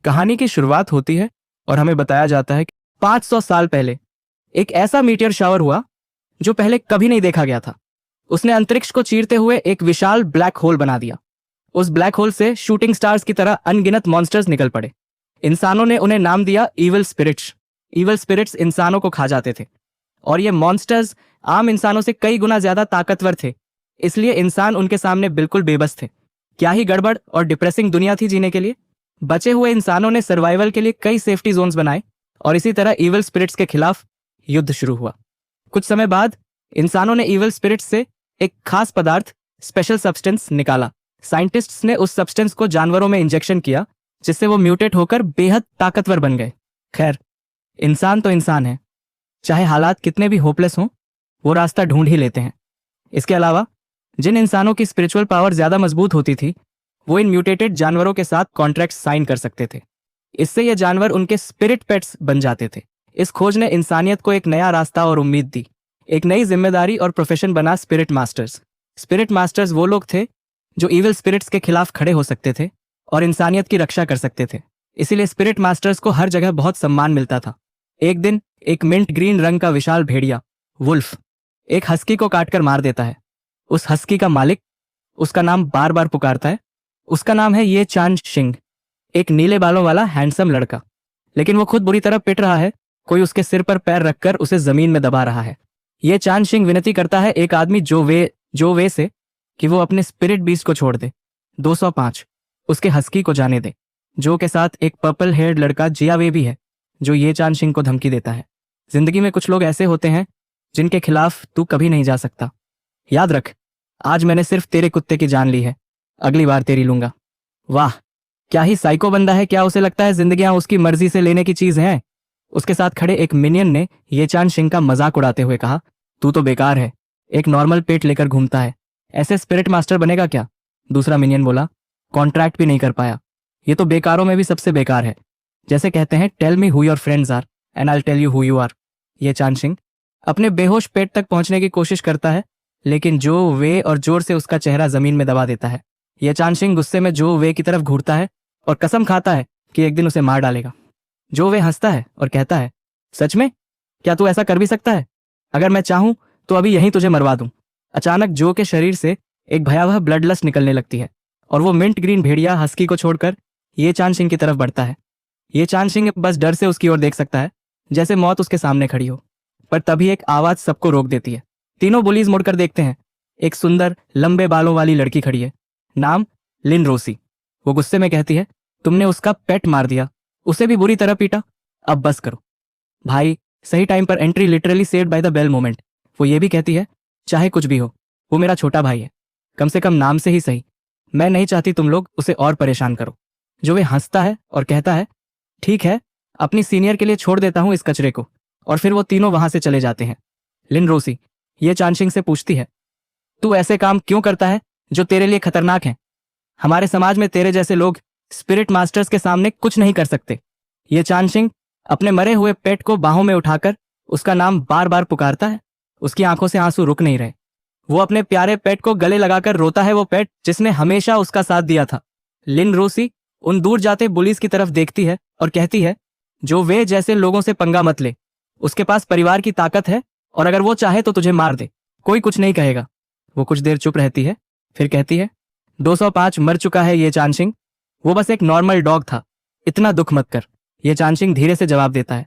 कहानी की शुरुआत होती है और हमें बताया जाता है कि 500 साल पहले एक ऐसा मीटियर शावर हुआ जो पहले कभी नहीं देखा गया था। उसने अंतरिक्ष को चीरते हुए एक विशाल ब्लैक होल बना दिया। उस ब्लैक होल से शूटिंग स्टार्स की तरह अनगिनत मॉन्स्टर्स निकल पड़े। इंसानों ने उन्हें नाम दिया ईवल स्पिरिट्स। ईवल स्पिरिट्स इंसानों को खा जाते थे और ये मॉन्स्टर्स आम इंसानों से कई गुना ज्यादा ताकतवर थे, इसलिए इंसान उनके सामने बिल्कुल बेबस थे। क्या ही गड़बड़ और डिप्रेसिंग दुनिया थी जीने के लिए। बचे हुए इंसानों ने सर्वाइवल के लिए कई सेफ्टी जोन्स बनाए और इसी तरह ईवल स्पिरिट्स के खिलाफ युद्ध शुरू हुआ। कुछ समय बाद इंसानों ने ईवल स्पिरिट्स से एक खास पदार्थ, स्पेशल सब्सटेंस निकाला। साइंटिस्ट्स ने उस सब्सटेंस को जानवरों में इंजेक्शन किया, जिससे वो म्यूटेट होकर बेहद ताकतवर बन गए। खैर, इंसान तो इंसान है, चाहे हालात कितने भी होपलेस हों, वो रास्ता ढूंढ ही लेते हैं। इसके अलावा जिन इंसानों की स्पिरिचुअल पावर ज्यादा मजबूत होती थी, वो इन म्यूटेटेड जानवरों के साथ कॉन्ट्रैक्ट साइन कर सकते थे। इससे ये जानवर उनके स्पिरिट पेट्स बन जाते थे। इस खोज ने इंसानियत को एक नया रास्ता और उम्मीद दी। एक नई जिम्मेदारी और प्रोफेशन बना स्पिरिट मास्टर्स। स्पिरिट मास्टर्स वो लोग थे जो ईविल स्पिरिट्स के खिलाफ खड़े हो सकते थे और इंसानियत की रक्षा कर सकते थे। इसीलिए स्पिरिट मास्टर्स को हर जगह बहुत सम्मान मिलता था। एक दिन एक मिंट ग्रीन रंग का विशाल भेड़िया, वुल्फ, एक हस्की को काटकर मार देता है। उस हस्की का मालिक उसका नाम बार बार पुकारता है। उसका नाम है ये चान शिंग, एक नीले बालों वाला हैंडसम लड़का। लेकिन वो खुद बुरी तरह पिट रहा है। कोई उसके सिर पर पैर रखकर उसे जमीन में दबा रहा है। ये चान शिंग विनती करता है एक आदमी जो वे से कि वो अपने स्पिरिट बीस्ट को छोड़ दे। 205 उसके हस्की को जाने दे। जो के साथ एक पर्पल हेयर्ड लड़का जिया वे भी है, जो ये चान शिंग को धमकी देता है। जिंदगी में कुछ लोग ऐसे होते हैं जिनके खिलाफ तू कभी नहीं जा सकता। याद रख, आज मैंने सिर्फ तेरे कुत्ते की जान ली है, अगली बार तेरी लूंगा। वाह, क्या ही साइको बंदा है। क्या उसे लगता है जिंदगियां उसकी मर्जी से लेने की चीज है? उसके साथ खड़े एक मिनियन ने ये चान शिंग का मजाक उड़ाते हुए कहा, तू तो बेकार है, एक नॉर्मल पेट लेकर घूमता है, ऐसे स्पिरिट मास्टर बनेगा क्या? दूसरा मिनियन बोला, कॉन्ट्रैक्ट भी नहीं कर पाया, ये तो बेकारों में भी सबसे बेकार है। जैसे कहते हैं, tell me who your friends are and I tell you who you are. ये चान शिंग अपने बेहोश पेट तक पहुंचने की कोशिश करता है, लेकिन जो वे और जोर से उसका चेहरा जमीन में दबा देता है। ये चान शिंग गुस्से में जो वे की तरफ घूरता है और कसम खाता है कि एक दिन उसे मार डालेगा। जो वे हंसता है और कहता है, सच में? क्या तू ऐसा कर भी सकता है? अगर मैं चाहूं तो अभी यहीं तुझे मरवा दूं। अचानक जो के शरीर से एक भयावह ब्लड लस्ट निकलने लगती है और वो मिंट ग्रीन भेड़िया हस्की को छोड़कर ये चान शिंग की तरफ बढ़ता है। ये चान शिंग बस डर से उसकी ओर देख सकता है, जैसे मौत उसके सामने खड़ी हो। पर तभी एक आवाज सबको रोक देती है। तीनों बुलीज मुड़कर देखते हैं। एक सुंदर लंबे बालों वाली लड़की खड़ी है, नाम लिन रोसी। वो गुस्से में कहती है, तुमने उसका पेट मार दिया, उसे भी बुरी तरह पीटा। अब बस करो भाई। सही टाइम पर entry, literally saved by the bell moment. वो ये भी कहती है, चाहे कुछ भी हो, वो मेरा छोटा भाई है, कम से कम नाम से ही सही। मैं नहीं चाहती तुम लोग उसे और परेशान करो। जो वे हंसता है और कहता है, ठीक है, अपनी सीनियर के लिए छोड़ देता हूं इस कचरे को। और फिर वो तीनों वहां से चले जाते हैं। लिन रोसी ये चान शिंग से पूछती है, तू ऐसे काम क्यों करता है जो तेरे लिए खतरनाक हैं? हमारे समाज में तेरे जैसे लोग स्पिरिट मास्टर्स के सामने कुछ नहीं कर सकते। ये चान शिंग अपने मरे हुए पेट को बाहों में उठाकर उसका नाम बार बार पुकारता है। उसकी आंखों से आंसू रुक नहीं रहे। वो अपने प्यारे पेट को गले लगाकर रोता है, वो पेट जिसने हमेशा उसका साथ दिया था। लिन रोसी उन दूर जाते बुलीज की तरफ देखती है और कहती है, जो वे जैसे लोगों से पंगा मत ले, उसके पास परिवार की ताकत है और अगर वो चाहे तो तुझे मार दे, कोई कुछ नहीं कहेगा। वो कुछ देर चुप रहती है, फिर कहती है, 205 मर चुका है ये चान शिंग, वो बस एक नॉर्मल डॉग था, इतना दुख मत कर। ये चान शिंग धीरे से जवाब देता है,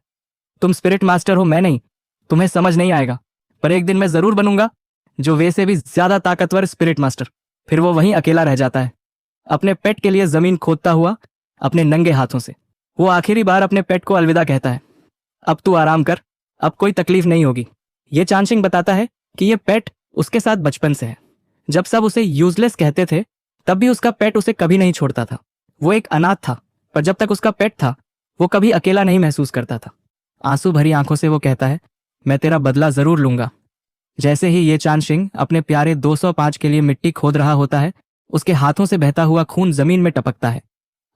तुम स्पिरिट मास्टर हो, मैं नहीं, तुम्हें समझ नहीं आएगा, पर एक दिन मैं जरूर बनूंगा जो वे से भी ज्यादा ताकतवर स्पिरिट मास्टर। फिर वो वहीं अकेला रह जाता है, अपने पेट के लिए जमीन खोदता हुआ अपने नंगे हाथों से। वो आखिरी बार अपने पेट को अलविदा कहता है, अब तू आराम कर, अब कोई तकलीफ नहीं होगी। ये चान शिंग बताता है कि ये पेट उसके साथ बचपन से है। जब सब उसे यूजलेस कहते थे, तब भी उसका पेट उसे कभी नहीं छोड़ता था। वो एक अनाथ था, पर जब तक उसका पेट था, वो कभी अकेला नहीं महसूस करता था। आंसू भरी आंखों से वो कहता है, मैं तेरा बदला जरूर लूंगा। जैसे ही ये चान शिंग अपने प्यारे 205 के लिए मिट्टी खोद रहा होता है, उसके हाथों से बहता हुआ खून जमीन में टपकता है।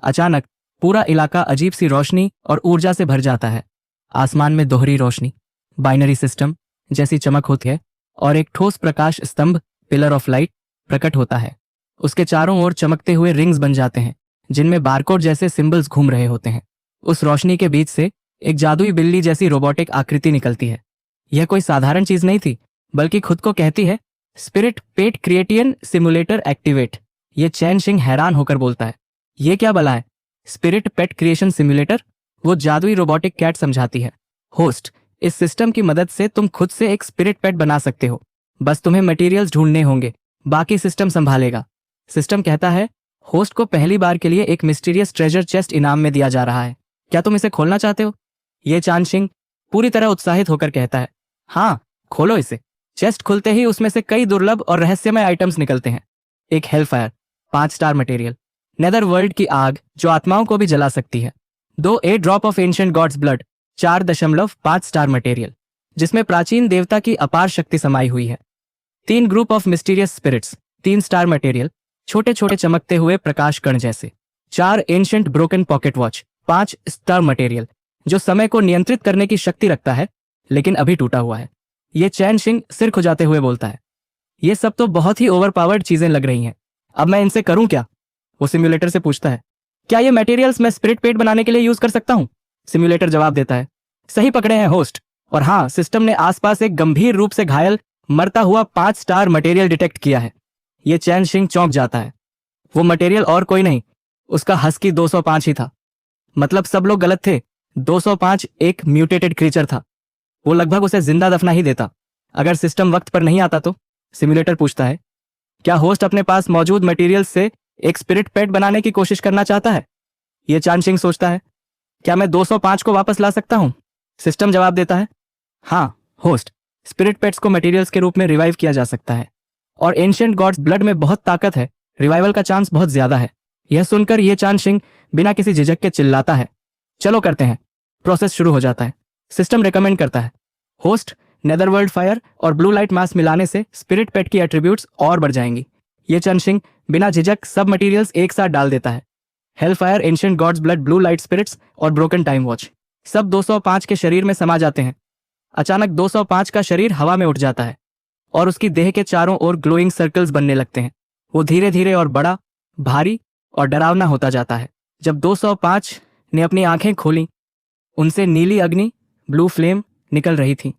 अचानक पूरा इलाका अजीब सी रोशनी और ऊर्जा से भर जाता है। आसमान में दोहरी रोशनी, बाइनरी सिस्टम जैसी चमक होती है और एक ठोस प्रकाश स्तंभ, पिलर ऑफ लाइट, प्रकट होता है। उसके चारों ओर चमकते हुए रिंग्स बन जाते हैं, जिनमें बारकोड जैसे सिंबल्स घूम रहे होते हैं। उस रोशनी के बीच से एक जादुई बिल्ली जैसी रोबोटिक आकृति निकलती है। यह कोई साधारण चीज नहीं थी, बल्कि खुद को कहती है स्पिरिट पेट क्रिएटियन सिमुलेटर एक्टिवेट। ये चैन शिंग हैरान होकर बोलता है, ये क्या बला है? स्पिरिट पेट क्रिएशन सिमुलेटर? वो जादुई रोबोटिक कैट समझाती है, होस्ट, इस सिस्टम की मदद से तुम खुद से एक स्पिरिट पेट बना सकते हो। बस तुम्हें मटेरियल्स ढूंढने होंगे, बाकी सिस्टम संभालेगा। सिस्टम कहता है, होस्ट को पहली बार के लिए एक मिस्टीरियस ट्रेजर चेस्ट इनाम में दिया जा रहा है। क्या तुम इसे खोलना चाहते हो? ये चानशिंग पूरी तरह उत्साहित होकर कहता है, हाँ, खोलो इसे। चेस्ट खुलते ही उसमें से कई दुर्लभ और रहस्यमय आइटम्स निकलते हैं। एक hellfire 5 star material, nether world की आग जो आत्माओं को भी जला सकती है। 2 a drop of ancient God's blood 4.5 star material, जिसमें प्राचीन देवता की अपार शक्ति समाई हुई है। 3 group of mysterious spirits 3 star material, छोटे छोटे चमकते हुए प्रकाश कण जैसे। 4 ancient broken pocket watch 5 star material, जो समय को नियंत्रित करने की शक्ति रखता है लेकिन अभी टूटा हुआ है। ये चैन शिंग सिर खुजाते हुए बोलता है, ये सब तो बहुत ही ओवरपावर्ड चीजें लग रही हैं। अब मैं इनसे करूं क्या? वो सिम्युलेटर से पूछता है, क्या ये मटेरियल्स मैं स्पिरिट पेट बनाने के लिए यूज कर सकता हूं? सिम्युलेटर जवाब देता है, सही पकड़े हैं होस्ट। और हाँ, सिस्टम ने आसपास एक गंभीर रूप से घायल मरता हुआ 5 स्टार मटेरियल डिटेक्ट किया है। ये चैन शिंग चौंक जाता है। वो मटेरियल और कोई नहीं, उसका हस्की 205 ही था। मतलब सब लोग गलत थे। 205 एक म्यूटेटेड क्रीचर था। वो लगभग उसे जिंदा दफना ही देता अगर सिस्टम वक्त पर नहीं आता तो। सिम्युलेटर पूछता है, क्या होस्ट अपने पास मौजूद मटेरियल्स से एक स्पिरिट पेट बनाने की कोशिश करना चाहता है? ये चानशिंग सोचता है, क्या मैं 205 को वापस ला सकता हूं? सिस्टम जवाब देता है, हाँ होस्ट, स्पिरिट पेट्स को मटेरियल्स के रूप में रिवाइव किया जा सकता है और एंशिएंट गॉड्स ब्लड में बहुत ताकत है, रिवाइवल का चांस बहुत ज्यादा है। यह सुनकर ये चानशिंग बिना किसी झिझक के चिल्लाता है, चलो करते हैं। प्रोसेस शुरू हो जाता है। सिस्टम रेकमेंड करता है, होस्ट, नेदरवर्ल्ड फायर और ब्लू लाइट मास मिलाने से स्पिरिट पेट की एट्रीब्यूट्स और बढ़ जाएंगी। ये चानशिंग बिना झिझक सब मटेरियल्स एक साथ डाल देता है। Hell fire, ancient God's blood, blue light spirits और ब्रोकन टाइम वॉच सब 205 के शरीर में समा जाते हैं। अचानक 205 का शरीर हवा में उठ जाता है और उसकी देह के चारों ओर ग्लोइंग सर्कल्स बनने लगते हैं। वो धीरे धीरे और बड़ा, भारी और डरावना होता जाता है। जब 205 ने अपनी आंखें खोली, उनसे नीली अग्नि, ब्लू फ्लेम निकल रही थी।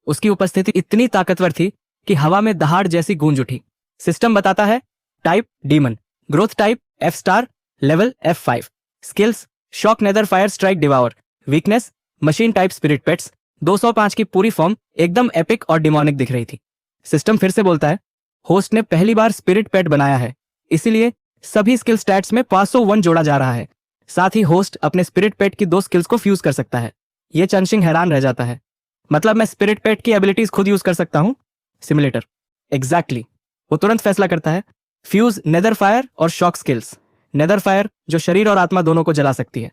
उसकी उपस्थिति इतनी ताकतवर थी कि हवा में दहाड़ जैसी गूंज उठी। सिस्टम बताता है, type demon, growth type F star, level F5, skills shock, nether fire strike, devour, weakness machine type spirit pets. 205 की पूरी फॉर्म एकदम एपिक और डिमोनिक दिख रही थी। सिस्टम फिर से बोलता है, होस्ट ने पहली बार स्पिरिट पेट बनाया है, इसीलिए सभी स्किल स्टैट्स में 501 जोड़ा जा रहा है। साथ ही होस्ट अपने स्पिरिट पेट की 2 स्किल्स को फ्यूज कर सकता है। ये चानशिंग हैरान रह जाता है, मतलब मैं स्पिरिट पेट की एबिलिटीज खुद यूज कर सकता हूं? Simulator, exactly. वो तुरंत फैसला करता है, फ्यूज नेदर फायर और शॉक स्किल्स। नेदर फायर जो शरीर और आत्मा दोनों को जला सकती है,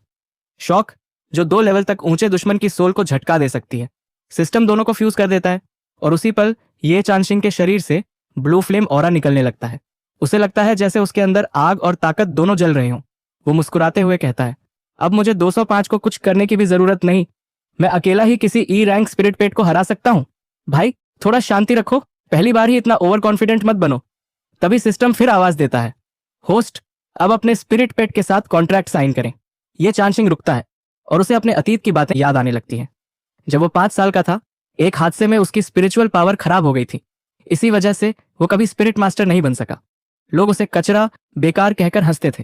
शॉक जो 2 लेवल तक ऊंचे दुश्मन की सोल को झटका दे सकती है। सिस्टम दोनों को फ्यूज कर देता है और उसी पल ये चानशिंग के शरीर से ब्लू फ्लेम ऑरा निकलने लगता है। उसे लगता है जैसे उसके अंदर आग और ताकत दोनों जल रहे हों। वो मुस्कुराते हुए कहता है, अब मुझे 205 को कुछ करने की भी जरूरत नहीं, मैं अकेला ही किसी ई रैंक स्पिरिट पेट को हरा सकता हूं। भाई थोड़ा शांति रखो, पहली बार ही इतना ओवर कॉन्फिडेंट मत बनो। तभी सिस्टम फिर आवाज देता है, होस्ट, अब अपने स्पिरिट पेट के साथ कॉन्ट्रैक्ट साइन करें। यह चानशिंग रुकता है और उसे अपने अतीत की बातें याद आने लगती हैं। जब वो 5 साल का था, एक हादसे में उसकी स्पिरिचुअल पावर खराब हो गई थी। इसी वजह से वो कभी स्पिरिट मास्टर नहीं बन सका। लोग उसे कचरा, बेकार कहकर हंसते थे।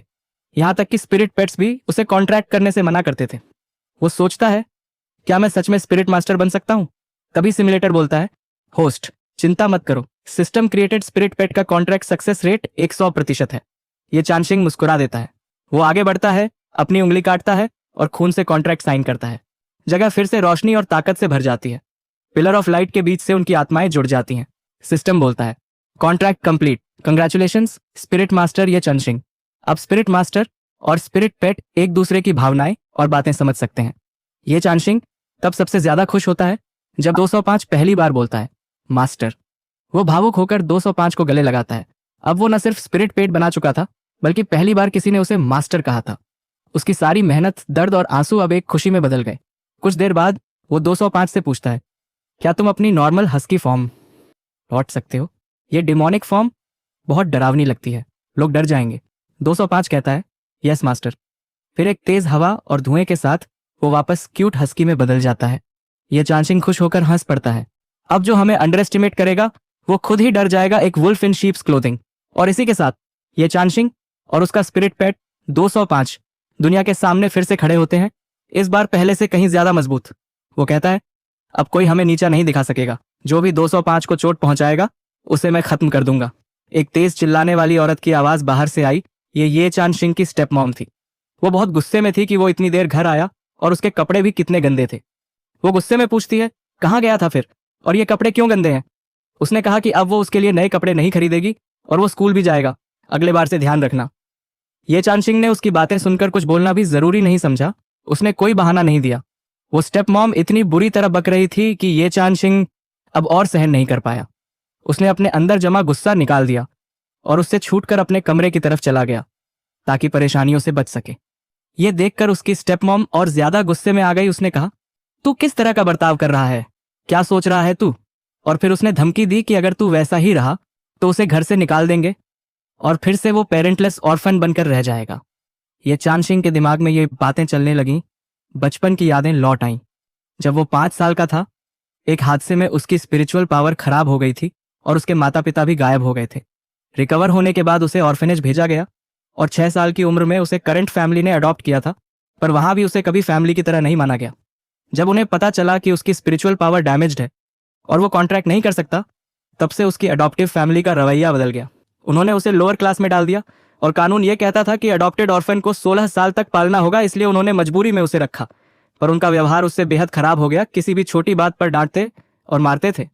यहां तक कि स्पिरिट पेट्स भी उसे कॉन्ट्रैक्ट करने से मना करते थे। वो सोचता है, क्या मैं सच में स्पिरिट मास्टर बन सकता हूं? तभी सिमुलेटर बोलता है, होस्ट, चिंता मत करो, सिस्टम क्रिएटेड स्पिरिट पेट का कॉन्ट्रैक्ट सक्सेस रेट 100% है। ये चानशिंग मुस्कुरा देता है। वो आगे बढ़ता है, अपनी उंगली काटता है और खून से कॉन्ट्रैक्ट साइन करता है। जगह फिर से रोशनी और ताकत से भर जाती है। पिलर ऑफ लाइट के बीच से उनकी आत्माएं जुड़ जाती हैं। सिस्टम बोलता है, contract complete, congratulations spirit master ये चानशिंग। अब स्पिरिट मास्टर और स्पिरिट पेट एक दूसरे की भावनाएं और बातें समझ सकते हैं। ये चानशिंग तब सबसे ज्यादा खुश होता है जब 205 पहली बार बोलता है, मास्टर। वो भावुक होकर 205 को गले लगाता है। अब वो न सिर्फ स्पिरिट पेट बना चुका था, बल्कि पहली बार किसी ने उसे मास्टर कहा था। उसकी सारी मेहनत, दर्द और आंसू अब एक खुशी में बदल गए। कुछ देर बाद वो 205 से पूछता है, क्या तुम अपनी नॉर्मल हस्की फॉर्म लौट सकते हो? ये डिमोनिक फॉर्म बहुत डरावनी लगती है, लोग डर जाएंगे। 205 कहता है, यस मास्टर। फिर एक तेज हवा और धुएं के साथ वो वापस क्यूट हस्की में बदल जाता है। ये चांशिंग खुश होकर हंस पड़ता है। अब जो हमें अंडर एस्टिमेट करेगा वो खुद ही डर जाएगा, एक वुल्फ इन शीप्स क्लोथिंग। और इसी के साथ ये चांशिंग और उसका स्पिरिट पेट 205 दुनिया के सामने फिर से खड़े होते हैं, इस बार पहले से कहीं ज्यादा मजबूत। वो कहता है, अब कोई हमें नीचा नहीं दिखा सकेगा। जो भी 205 को चोट पहुंचाएगा उसे मैं खत्म कर दूंगा। एक तेज चिल्लाने वाली औरत की आवाज बाहर से आई। ये चांशिंग की स्टेप मॉम थी। वो बहुत गुस्से में थी कि वो इतनी देर घर आया और उसके कपड़े भी कितने गंदे थे। वो गुस्से में पूछती है, कहाँ गया था फिर, और ये कपड़े क्यों गंदे हैं। उसने कहा कि अब वो उसके लिए नए कपड़े नहीं खरीदेगी और वो स्कूल भी जाएगा, अगले बार से ध्यान रखना। ये चांशिंग ने उसकी बातें सुनकर कुछ बोलना भी जरूरी नहीं समझा। उसने कोई बहाना नहीं दिया। वो स्टेप मॉम इतनी बुरी तरह बक रही थी कि ये चांशिंग अब और सहन नहीं कर पाया। उसने अपने अंदर जमा गुस्सा निकाल दिया और उससे छूटकर अपने कमरे की तरफ चला गया ताकि परेशानियों से बच सके। ये देखकर उसकी स्टेप मॉम और ज्यादा गुस्से में आ गई। उसने कहा, तू किस तरह का बर्ताव कर रहा है, क्या सोच रहा है तू। और फिर उसने धमकी दी कि अगर तू वैसा ही रहा तो उसे घर से निकाल देंगे और फिर से वो पेरेंटलेस ऑर्फन बनकर रह जाएगा। ये चांशिंग के दिमाग में ये बातें चलने लगीं। बचपन की यादें लौट आईं। जब वो 5 साल का था, एक हादसे में उसकी स्पिरिचुअल पावर खराब हो गई थी और उसके माता पिता भी गायब हो गए थे। रिकवर होने के बाद उसे ऑर्फनेज भेजा गया और 6 साल की उम्र में उसे करंट फैमिली ने अडॉप्ट किया था, पर वहां भी उसे कभी फैमिली की तरह नहीं माना गया। जब उन्हें पता चला कि उसकी स्पिरिचुअल पावर डैमेज्ड है और वो कॉन्ट्रैक्ट नहीं कर सकता, तब से उसकी अडॉप्टिव फैमिली का रवैया बदल गया। उन्होंने उसे लोअर क्लास में डाल दिया और कानून ये कहता था कि अडॉप्टेड ऑर्फन को 16 साल तक पालना होगा, इसलिए उन्होंने मजबूरी में उसे रखा। पर उनका व्यवहार उससे बेहद खराब हो गया, किसी भी छोटी बात पर डांटते और मारते थे।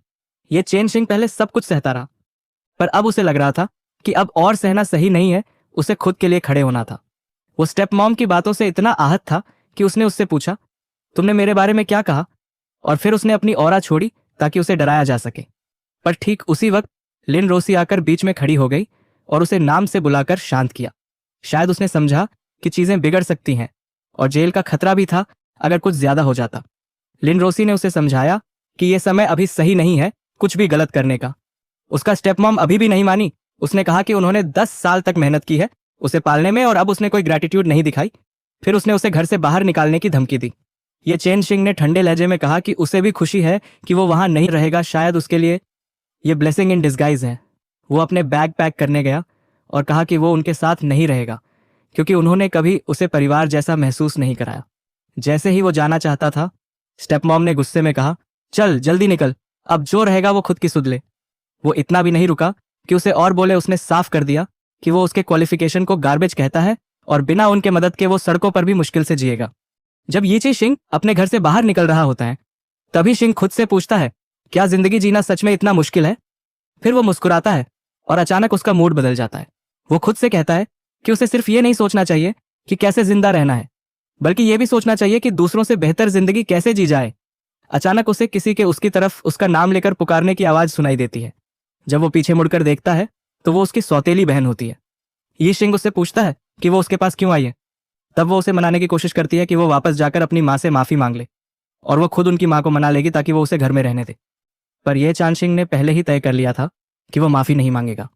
ये चेनशिंग पहले सब कुछ सहता रहा, पर अब उसे लग रहा था कि अब और सहना सही नहीं है, उसे खुद के लिए खड़े होना था। वो स्टेप मॉम की बातों से इतना आहत था कि उसने उससे पूछा, तुमने मेरे बारे में क्या कहा। और फिर उसने अपनी ऑरा छोड़ी ताकि उसे डराया जा सके। पर ठीक उसी वक्त लिन रोसी आकर बीच में खड़ी हो गई और उसे नाम से बुलाकर शांत किया। शायद उसने समझा कि चीजें बिगड़ सकती हैं और जेल का खतरा भी था अगर कुछ ज्यादा हो जाता। लिन रोसी ने उसे समझाया कि यह समय अभी सही नहीं है कुछ भी गलत करने का। उसका स्टेप मॉम अभी भी नहीं मानी। उसने कहा कि उन्होंने 10 साल तक मेहनत की है उसे पालने में और अब उसने कोई ग्रैटिट्यूड नहीं दिखाई। फिर उसने उसे घर से बाहर निकालने की धमकी दी। ये चेनशिंग ने ठंडे लहजे में कहा कि उसे भी खुशी है कि वो वहां नहीं रहेगा, शायद उसके लिए ये ब्लेसिंग इन डिस्गाइज है। वो अपने बैग पैक करने गया और कहा कि वो उनके साथ नहीं रहेगा क्योंकि उन्होंने कभी उसे परिवार जैसा महसूस नहीं कराया। जैसे ही वो जाना चाहता था, स्टेप मॉम ने गुस्से में कहा, चल जल्दी निकल, अब जो रहेगा वो खुद की सुध ले। वो इतना भी नहीं रुका कि उसे और बोले। उसने साफ कर दिया कि वो उसके क्वालिफिकेशन को गार्बेज कहता है और बिना उनके मदद के वो सड़कों पर भी मुश्किल से जिएगा। जब यीची शिंग अपने घर से बाहर निकल रहा होता है, तभी शिंग खुद से पूछता है, क्या जिंदगी जीना सच में इतना मुश्किल है। फिर वो मुस्कुराता है और अचानक उसका मूड बदल जाता है। वो खुद से कहता है कि उसे सिर्फ ये नहीं सोचना चाहिए कि कैसे जिंदा रहना है, बल्कि ये भी सोचना चाहिए कि दूसरों से बेहतर जिंदगी कैसे जी जाए। अचानक उसे किसी के उसकी तरफ उसका नाम लेकर पुकारने की आवाज सुनाई देती है। जब वो पीछे मुड़कर देखता है तो वो उसकी सौतेली बहन होती है। ये शिंग उससे पूछता है कि वो उसके पास क्यों आई है। तब वो उसे मनाने की कोशिश करती है कि वो वापस जाकर अपनी माँ से माफी मांग ले और वो खुद उनकी माँ को मना लेगी ताकि वो उसे घर में रहने दे। पर यह चांशिंग ने पहले ही तय कर लिया था कि वो माफी नहीं मांगेगा।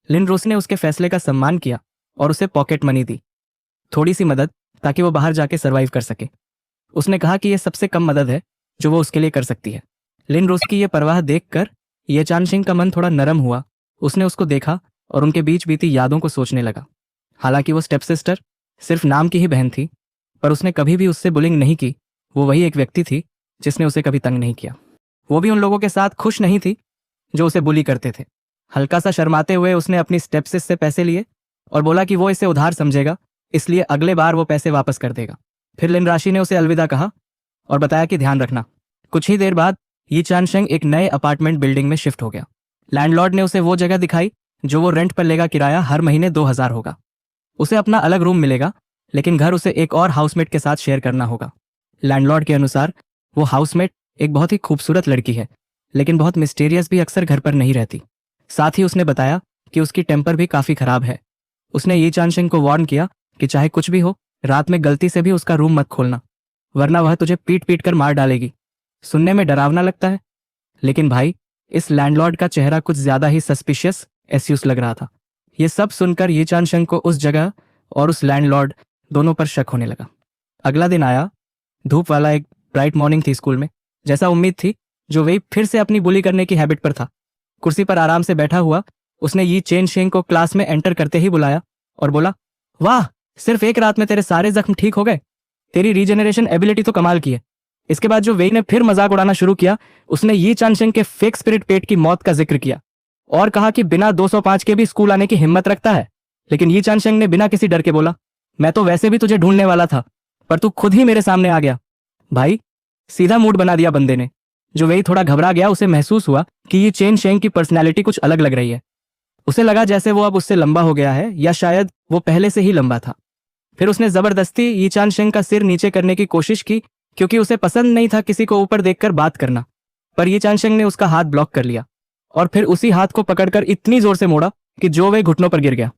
लिन रोसी ने उसके फैसले का सम्मान किया और उसे पॉकेट मनी दी, थोड़ी सी मदद, ताकि वो बाहर जाके सर्वाइव कर सके। उसने कहा कि यह सबसे कम मदद है जो वो उसके लिए कर सकती है। लिन रोसी की यह परवाह देखकर ये चांशिंग का मन थोड़ा नरम हुआ। उसने उसको देखा और उनके बीच बीती यादों को सोचने लगा। हालांकि वो स्टेप सिस्टर सिर्फ नाम की ही बहन थी, पर उसने कभी भी उससे बुलिंग नहीं की। वो वही एक व्यक्ति थी जिसने उसे कभी तंग नहीं किया। वो भी उन लोगों के साथ खुश नहीं थी जो उसे बुली करते थे। हल्का सा शर्माते हुए उसने अपनी स्टेपसिस से पैसे लिए और बोला कि वो इसे उधार समझेगा, इसलिए अगले बार वो पैसे वापस कर देगा। फिर लिन राशि ने उसे अलविदा कहा और बताया कि ध्यान रखना। कुछ ही देर बाद ये चांशिंग एक नए अपार्टमेंट बिल्डिंग में शिफ्ट हो गया। लैंडलॉर्ड ने उसे वो जगह दिखाई जो वो रेंट पर लेगा। किराया हर महीने 2000 होगा। उसे अपना अलग रूम मिलेगा, लेकिन घर उसे एक और हाउसमेट के साथ शेयर करना होगा। लैंडलॉर्ड के अनुसार वो हाउसमेट एक बहुत ही खूबसूरत लड़की है, लेकिन बहुत मिस्टीरियस भी, अक्सर घर पर नहीं रहती। साथ ही उसने बताया कि उसकी टेम्पर भी काफी खराब है। उसने ये चांशिंग को वार्न किया कि चाहे कुछ भी हो, रात में गलती से भी उसका रूम मत खोलना, वरना वह तुझे पीट पीट कर मार डालेगी। सुनने में डरावना लगता है, लेकिन भाई इस लैंडलॉर्ड का चेहरा कुछ ज्यादा ही सस्पिशियस एस्यूस लग रहा था। ये सब सुनकर ये चांशिंग को उस जगह और उस लैंडलॉर्ड दोनों पर शक होने लगा। अगला दिन आया। धूप वाला एक ब्राइट मॉर्निंग थी स्कूल में। जैसा उम्मीद थी, जो वेई फिर से अपनी बुली करने की हैबिट पर था। कुर्सी पर आराम से बैठा हुआ उसने यी चेन शेंग को क्लास में एंटर करते ही बुलाया और बोला, वाह, सिर्फ एक रात में तेरे सारे जख्म ठीक हो गए। तेरी रीजेनरेशन एबिलिटी तो कमाल की है। इसके बाद जो वेई ने फिर मजाक उड़ाना शुरू किया, उसने यी चानशेंग के फेक स्पिरिट पेट की मौत का जिक्र किया और कहा कि बिना 205 के भी स्कूल आने की हिम्मत रखता है। लेकिन यी चानशेंग ने बिना किसी डर के बोला, मैं तो वैसे भी तुझे ढूंढने वाला था, पर तू खुद ही मेरे सामने आ गया। भाई, सीधा मूड बना दिया बंदे ने। जो वेई थोड़ा घबरा गया। उसे महसूस हुआ कि ये चेन शेंग की पर्सनैलिटी कुछ अलग लग रही है। उसे लगा जैसे वो अब उससे लंबा हो गया है, या शायद वो पहले से ही लंबा था। फिर उसने जबरदस्ती यी चानशेंग का सिर नीचे करने की कोशिश की, क्योंकि उसे पसंद नहीं था किसी को ऊपर देखकर बात करना। पर यी चानशेंग ने उसका हाथ ब्लॉक कर लिया और फिर उसी हाथ को पकड़कर इतनी जोर से मोड़ा कि जो वेई घुटनों पर गिर गया।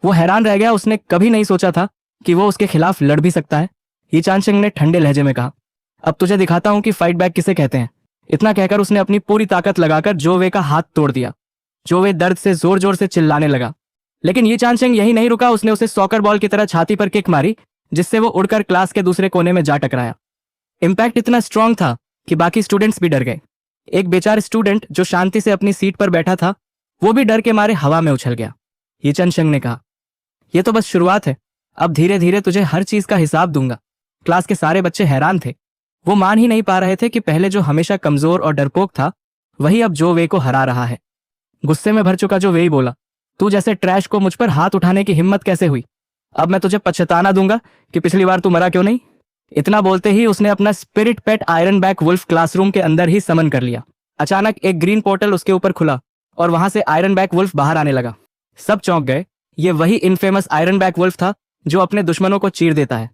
वो हैरान रह गया। उसने कभी नहीं सोचा था कि वो उसके खिलाफ लड़ भी सकता है। यी चानशेंग ने ठंडे लहजे में कहा, अब तुझे दिखाता हूं कि फाइट बैक किसे कहते हैं। इतना कहकर उसने अपनी पूरी ताकत लगाकर जोवे का हाथ तोड़ दिया। जोवे दर्द से जोर जोर से चिल्लाने लगा। लेकिन यी चानशेंग यही नहीं रुका। उसने उसे सॉकर बॉल की तरह छाती पर किक मारी, जिससे वो उड़कर क्लास के दूसरे कोने में जा टकराया। इम्पैक्ट इतना स्ट्रांग था कि बाकी स्टूडेंट्स भी डर गए। एक बेचार स्टूडेंट जो शांति से अपनी सीट पर बैठा था, वो भी डर के मारे हवा में उछल गया। यी चानशेंग ने कहा, यह तो बस शुरुआत है, अब धीरे धीरे तुझे हर चीज का हिसाब दूंगा। क्लास के सारे बच्चे हैरान थे। वो मान ही नहीं पा रहे थे कि पहले जो हमेशा कमजोर और डरपोक था, वही अब जो वे को हरा रहा है। गुस्से में भर चुका जो वेई बोला, तू जैसे ट्रैश को मुझ पर हाथ उठाने की हिम्मत कैसे हुई? अब मैं तुझे पछताना दूंगा कि पिछली बार तू मरा क्यों नहीं। इतना बोलते ही उसने अपना स्पिरिट पेट आयरन बैक वुल्फ क्लासरूम के अंदर ही समन कर लिया। अचानक एक ग्रीन पोर्टल उसके ऊपर खुला और वहां से आयरन बैक वुल्फ बाहर आने लगा। सब चौंक गए। ये वही इनफेमस आयरन बैक वुल्फ था जो अपने दुश्मनों को चीर देता है।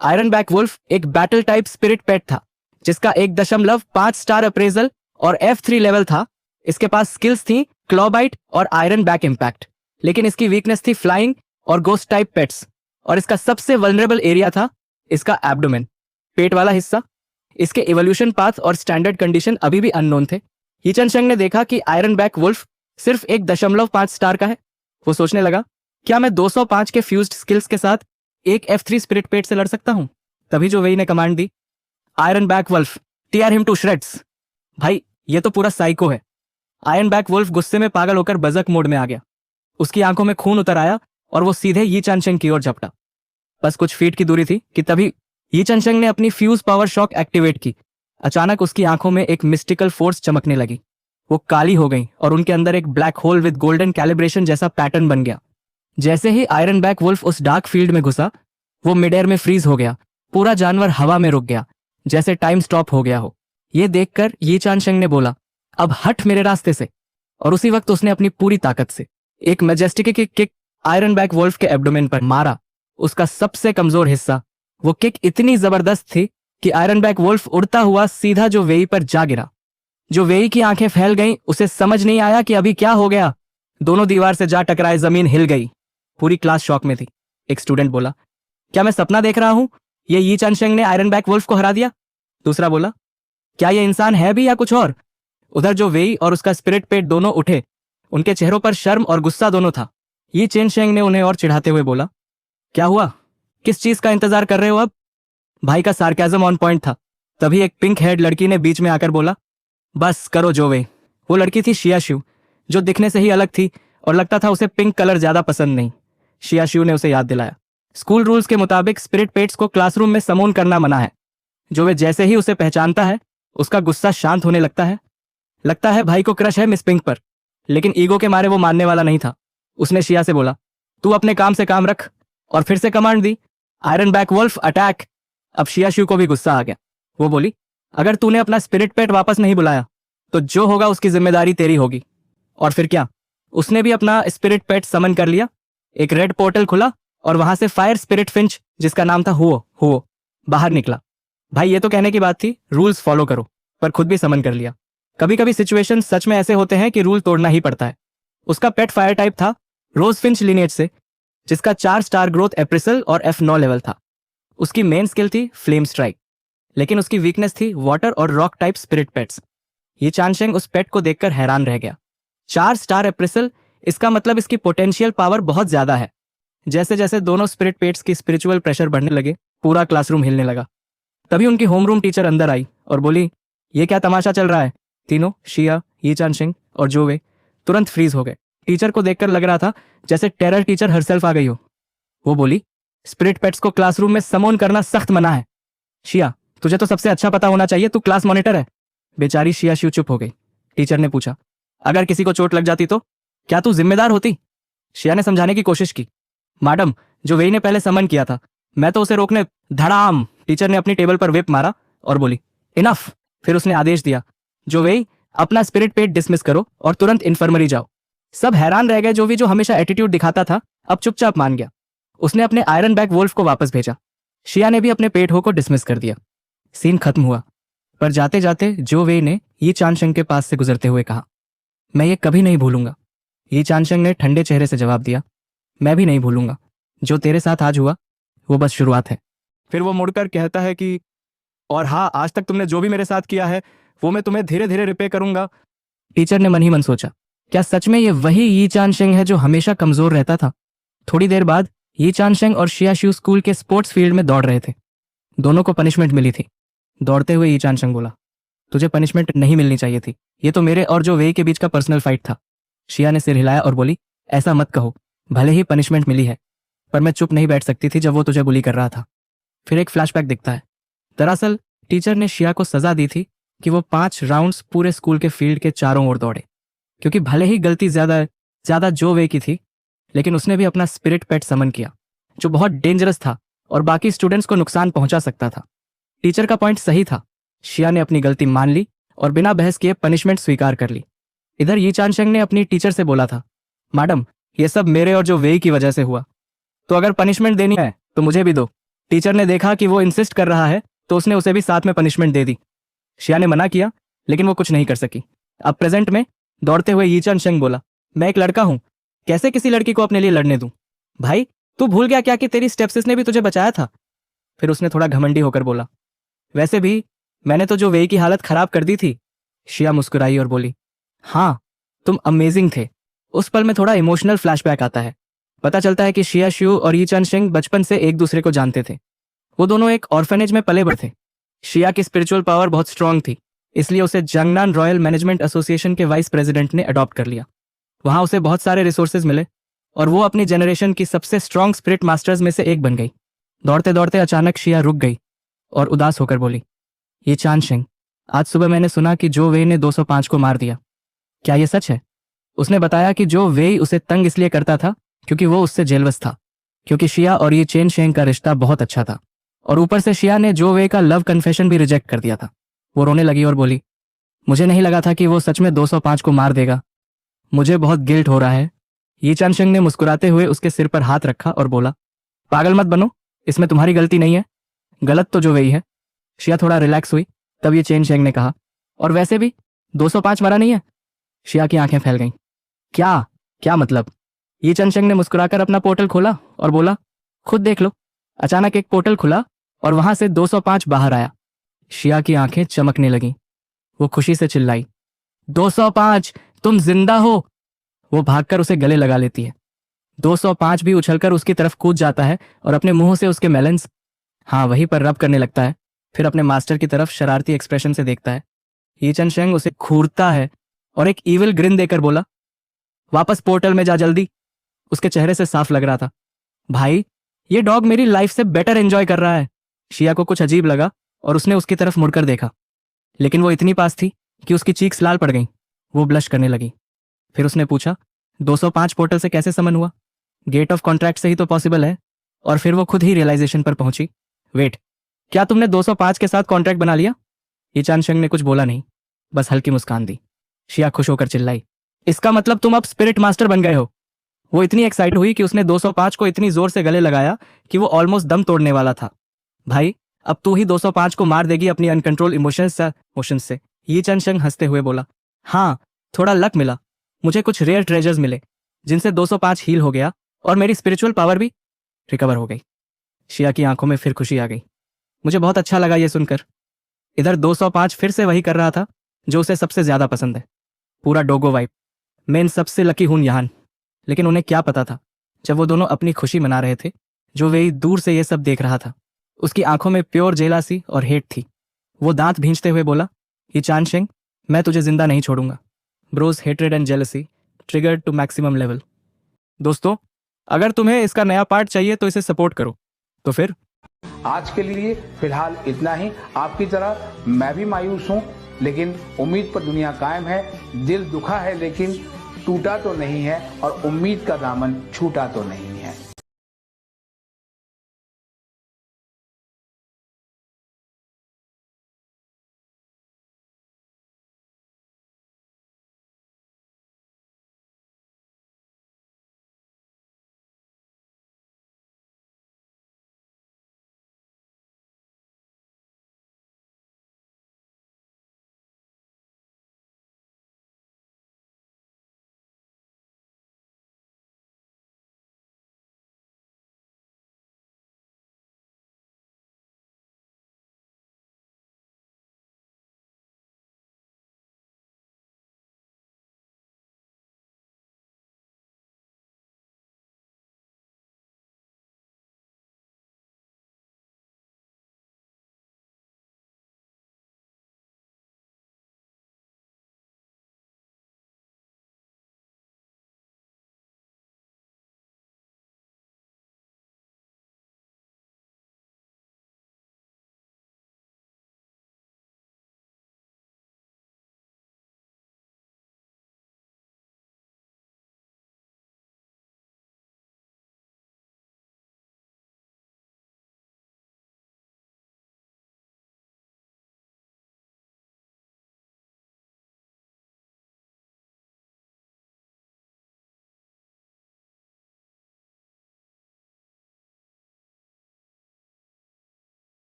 आयरन बैक वुल्फ एक बैटल टाइप स्पिरिट पेट था, जिसका 1.5 स्टार अप्रेजल और F3 लेवल था। इसके पास स्किल्स थी क्लॉबाइट और आयरन बैक इम्पैक्ट, लेकिन इसकी वीकनेस थी फ्लाइंग और गोस्ट टाइप पेट्स। और इसका सबसे वल्नरेबल एरिया था इसका एब्डोमेन, पेट वाला हिस्सा। इसके इवोल्यूशन पाथ और स्टैंडर्ड कंडीशन अभी भी अननोन थे। यी चानशेंग ने देखा कि आयरन बैक वुल्फ सिर्फ 1.5 स्टार का है। वो सोचने लगा, क्या मैं 205 के फ्यूज्ड स्किल्स के साथ एक F3 स्पिरिट पेट से लड़ सकता हूं? तभी जो वेई ने कमांड दी, iron back wolf, tear him to shreds. भाई, ये तो पूरा साइको है। आयरन बैक वुल्फ गुस्से में पागल होकर बजक मोड में आ गया। उसकी आंखों में खून उतर आया और वो सीधे यी चानशेंग की ओर झपटा। बस कुछ फीट की दूरी थी कि तभी यी चानशेंग ने अपनी फ्यूज पावर शॉक एक्टिवेट की। अचानक उसकी आंखों में एक मिस्टिकल फोर्स चमकने लगी। वो काली हो गई और उनके अंदर एक black hole with golden calibration जैसा पैटर्न बन गया। जैसे ही आयरन बैक वुल्फ उस डार्क फील्ड में घुसा, वो मिड एयर में फ्रीज हो गया। पूरा जानवर हवा में रुक गया, जैसे टाइम स्टॉप हो गया हो। ये देखकर यी चानशेंग ने बोला, अब हट मेरे रास्ते से। और उसी वक्त उसने अपनी पूरी ताकत से एक majestic kick iron back wolf के एब्डोमेन पर मारा, उसका सबसे कमजोर हिस्सा। वो किक इतनी जबरदस्त थी कि आयरन बैक वुल्फ उड़ता हुआ सीधा जो वेई पर जा गिरा। जो वेई की आंखें फैल गईं, उसे समझ नहीं आया कि अभी क्या हो गया। दोनों दीवार से जा टकराए, जमीन हिल गई। पूरी क्लास शॉक में थी। एक स्टूडेंट बोला, क्या मैं सपना देख रहा हूं? ये यी चानशेंग ने आयरन बैक वुल्फ को हरा दिया। दूसरा बोला, क्या ये इंसान है भी या कुछ और? उधर जो वेई और उसका स्पिरिट पेट दोनों उठे। उनके चेहरों पर शर्म और गुस्सा दोनों था। यी चानशेंग ने उन्हें और चिढ़ाते हुए बोला, क्या हुआ? किस चीज का इंतजार कर रहे हो अब? भाई का सार्केज्म ऑन पॉइंट था। तभी एक पिंक हेड लड़की ने बीच में आकर बोला, बस करो जोवे। वो लड़की थी शियाशु, जो दिखने से ही अलग थी और लगता था उसे पिंक कलर ज्यादा पसंद नहीं। शियाशु ने उसे याद दिलाया, स्कूल रूल्स के मुताबिक स्पिरिट पेट्स को क्लासरूम में समून करना मना है। जोवे जैसे ही उसे पहचानता है, उसका गुस्सा शांत होने लगता है। लगता है भाई को क्रश है मिस पिंक पर, लेकिन ईगो के मारे वो मानने वाला नहीं था। उसने शिया से बोला, तू अपने काम से काम रख। और फिर से कमांड दी, आयरन बैक वुल्फ अटैक। अब शियाशु को भी गुस्सा आ गया। वो बोली, अगर तूने अपना स्पिरिट पेट वापस नहीं बुलाया तो जो होगा उसकी जिम्मेदारी तेरी होगी। और फिर क्या, उसने भी अपना स्पिरिट पेट समन कर लिया। एक रेड पोर्टल खुला और वहां से फायर स्पिरिट फिंच, जिसका नाम था हुओ, बाहर निकला। भाई, ये तो कहने की बात थी रूल्स फॉलो करो, पर खुद भी समन कर लिया। कभी कभी सिचुएशन सच में ऐसे होते हैं कि रूल तोड़ना ही पड़ता है। उसका पेट फायर टाइप था, रोज फिंच लिनेज से, जिसका 4 स्टार ग्रोथ एप्रिसल और F9 लेवल था। उसकी मेन स्किल थी फ्लेम स्ट्राइक, लेकिन उसकी वीकनेस थी वाटर और रॉक टाइप स्पिरिट पेट्स। ये चानशेंग उस पेट को देखकर हैरान रह गया। 4 स्टार एप्रिसल, इसका मतलब इसकी पोटेंशियल पावर बहुत ज्यादा है। जैसे जैसे दोनों स्पिरिट पेट्स की स्पिरिचुअल प्रेशर बढ़ने लगे, पूरा क्लासरूम हिलने लगा। तभी उनकी होमरूम टीचर अंदर आई और बोली, ये क्या तमाशा चल रहा है? तीनों, शिया, यी चान शिंग और जोवे, तुरंत फ्रीज हो गए। टीचर को देखकर लग रहा था जैसे टेरर टीचर हरसेल्फ आ गई हो। वो बोली, स्पिरिट पेट्स को क्लासरूम में समोन करना सख्त मना है। शिया, तुझे तो सबसे अच्छा पता होना चाहिए, तू क्लास मॉनिटर है। बेचारी शिया शिव चुप हो गई। टीचर ने पूछा, अगर किसी को चोट लग जाती तो क्या तू जिम्मेदार होती? शिया ने समझाने की कोशिश की, मैडम, जो वेई ने पहले समन किया था, मैं तो उसे रोकने। धड़ाम! टीचर ने अपनी टेबल पर व्हिप मारा और बोली, इनफ। फिर उसने आदेश दिया, जो वेई, अपना स्पिरिट पेट डिसमिस करो और तुरंत इन्फर्मरी जाओ। सब हैरान रह गए। जो हमेशा एटीट्यूड दिखाता था, अब चुपचाप मान गया। उसने अपने आयरन बैक वोल्फ को वापस भेजा। शिया ने भी अपने पेट हो को डिसमिस कर दिया। सीन खत्म हुआ, पर जाते जाते जो वेई ने यी चानशंग के पास से गुजरते हुए कहा, मैं ये कभी नहीं भूलूंगा। यी चानशंग ने ठंडे चेहरे से जवाब दिया, मैं भी नहीं भूलूंगा। जो तेरे साथ आज हुआ वो बस शुरुआत है। फिर वो मुड़कर कहता है कि, और हाँ, आज तक तुमने जो भी मेरे साथ किया है वो मैं तुम्हें धीरे धीरे रिपे करूंगा। टीचर ने मन ही मन सोचा, क्या सच में ये वही यी चानशेंग है जो हमेशा कमजोर रहता था? थोड़ी देर बाद यी चानशेंग और शिया शिव स्कूल के स्पोर्ट्स फील्ड में दौड़ रहे थे। दोनों को पनिशमेंट मिली थी। दौड़ते हुए यी चानशेंग बोला, तुझे पनिशमेंट नहीं मिलनी चाहिए थी, ये तो मेरे और जो वेई के बीच का पर्सनल फाइट था। शिया ने सिर हिलाया और बोली, ऐसा मत कहो, भले ही पनिशमेंट मिली है, पर मैं चुप नहीं बैठ सकती थी जब वो तुझे बुली कर रहा था। फिर एक फ्लैशबैक दिखता है। दरअसल टीचर ने शिया को सजा दी थी कि वो 5 राउंड्स पूरे स्कूल के फील्ड के चारों ओर दौड़े, क्योंकि भले ही गलती ज्यादा जो वे की थी, लेकिन उसने भी अपना स्पिरिट पेट समन किया, जो बहुत डेंजरस था और बाकी स्टूडेंट्स को नुकसान पहुंचा सकता था। टीचर का पॉइंट सही था। शिया ने अपनी गलती मान ली और बिना बहस किए पनिशमेंट स्वीकार कर ली। इधर यी चानशेंग ने अपनी टीचर से बोला था, मैडम, ये सब मेरे और जो वेई की वजह से हुआ, तो अगर पनिशमेंट देनी है तो मुझे भी दो। टीचर ने देखा कि वो इंसिस्ट कर रहा है तो उसने उसे भी साथ में पनिशमेंट दे दी। शिया ने मना किया, लेकिन वो कुछ नहीं कर सकी। अब प्रेजेंट में दौड़ते हुए यी चानशेंग बोला, मैं एक लड़का हूं, कैसे किसी लड़की को अपने लिए लड़ने दूं? भाई, तू भूल गया क्या कि तेरी स्टेपसिस ने भी तुझे बचाया था? फिर उसने थोड़ा घमंडी होकर बोला, वैसे भी मैंने तो जो वेई की हालत खराब कर दी थी। शिया मुस्कुराई और बोली, हाँ, तुम अमेजिंग थे। उस पल में थोड़ा इमोशनल फ्लैशबैक आता है। पता चलता है कि शिया शिव और यी चानशेंग बचपन से एक दूसरे को जानते थे। वो दोनों एक ऑर्फनेज में पले बढ़े थे। शिया की स्पिरिचुअल पावर बहुत स्ट्रांग थी, इसलिए उसे जंगनान रॉयल मैनेजमेंट एसोसिएशन के वाइस प्रेसिडेंट ने अडॉप्ट कर लिया। वहां उसे बहुत सारे रिसोर्सेज मिले और वो अपनी जनरेशन की सबसे स्ट्रांग स्पिरिट मास्टर्स में से एक बन गई। दौड़ते दौड़ते अचानक शिया रुक गई और उदास होकर बोली, ये चानशेंग, आज सुबह मैंने सुना कि जो वेई ने 205 को मार दिया। क्या ये सच है? उसने बताया कि जो वेई उसे तंग इसलिए करता था क्योंकि वो उससे जेलवस था, क्योंकि शिया और ये चेन शेंग का रिश्ता बहुत अच्छा था, और ऊपर से शिया ने जो वे का लव कन्फेशन भी रिजेक्ट कर दिया था। वो रोने लगी और बोली, मुझे नहीं लगा था कि वो सच में 205 को मार देगा। मुझे बहुत गिल्ट हो रहा है। यी चानशेंग ने मुस्कुराते हुए उसके सिर पर हाथ रखा और बोला, पागल मत बनो, इसमें तुम्हारी गलती नहीं है, गलत तो जो वेई है। शिया थोड़ा रिलैक्स हुई। तब ये चेन शेंग ने कहा, और वैसे भी 205 मरा नहीं है। शिया की आंखें फैल गईं। क्या क्या मतलब? यी चानशेंग ने मुस्कुराकर अपना पोर्टल खोला और बोला, खुद देख लो। अचानक एक पोर्टल खुला और वहां से 205 बाहर आया। शिया की आंखें चमकने लगीं। वो खुशी से चिल्लाई, 205, तुम जिंदा हो। वो भागकर उसे गले लगा लेती है। 205 भी उछलकर उसकी तरफ कूद जाता है और अपने मुंह से उसके मेलेंस, हाँ, वहीं पर रब करने लगता है। फिर अपने मास्टर की तरफ शरारती एक्सप्रेशन से देखता है। यी चानशेंग उसे घूरता है और एक ईविल ग्रिन देकर बोला, वापस पोर्टल में जा जल्दी। उसके चेहरे से साफ लग रहा था, भाई, ये डॉग मेरी लाइफ से बेटर एंजॉय कर रहा है। शिया को कुछ अजीब लगा और उसने उसकी तरफ मुड़कर देखा, लेकिन वो इतनी पास थी कि उसकी चीक्स लाल पड़ गईं। वो ब्लश करने लगी। फिर उसने पूछा, 205 पोर्टल से कैसे समन हुआ? गेट ऑफ कॉन्ट्रैक्ट से ही तो पॉसिबल है। और फिर वो खुद ही रियलाइजेशन पर पहुंची, वेट, क्या तुमने 205 के साथ कॉन्ट्रैक्ट बना लिया? यी चानशेंग ने कुछ बोला नहीं, बस हल्की मुस्कान दी। शिया खुश होकर चिल्लाई, इसका मतलब तुम अब स्पिरिट मास्टर बन गए हो। वो इतनी एक्साइटेड हुई कि उसने 205 को इतनी जोर से गले लगाया कि वो ऑलमोस्ट दम तोड़ने वाला था। भाई, अब तू ही 205 को मार देगी अपनी अनकंट्रोल इमोशंस से। यी चानशेंग हंसते हुए बोला, हाँ, थोड़ा लक मिला। मुझे कुछ रेयर ट्रेजर्स मिले जिनसे 205 हील हो गया और मेरी स्पिरिचुअल पावर भी रिकवर हो गई। शिया की आंखों में फिर खुशी आ गई। मुझे बहुत अच्छा लगा ये सुनकर। इधर 205 फिर से वही कर रहा था जो उसे सबसे ज्यादा पसंद है, पूरा डोगो वाइब। मैं इन सबसे लकी हूं यहाँ। लेकिन उन्हें क्या पता था जब वो दोनों अपनी खुशी मना रहे थे, जो वे दूर से ये सब देख रहा था। उसकी आंखों में प्योर जेलासी और हेट थी। वो दांत भींचते हुए बोला, ये चानशेंग, मैं तुझे जिंदा नहीं छोड़ूंगा। Bros hatred and jealousy triggered to maximum level. दोस्तों, अगर तुम्हें इसका नया पार्ट चाहिए तो इसे सपोर्ट करो। तो फिर आज के लिए फिलहाल इतना ही। आपकी तरह मैं भी मायूस हूं, लेकिन उम्मीद पर दुनिया कायम है। दिल दुखा है लेकिन टूटा तो नहीं है, और उम्मीद का दामन छूटा तो नहीं।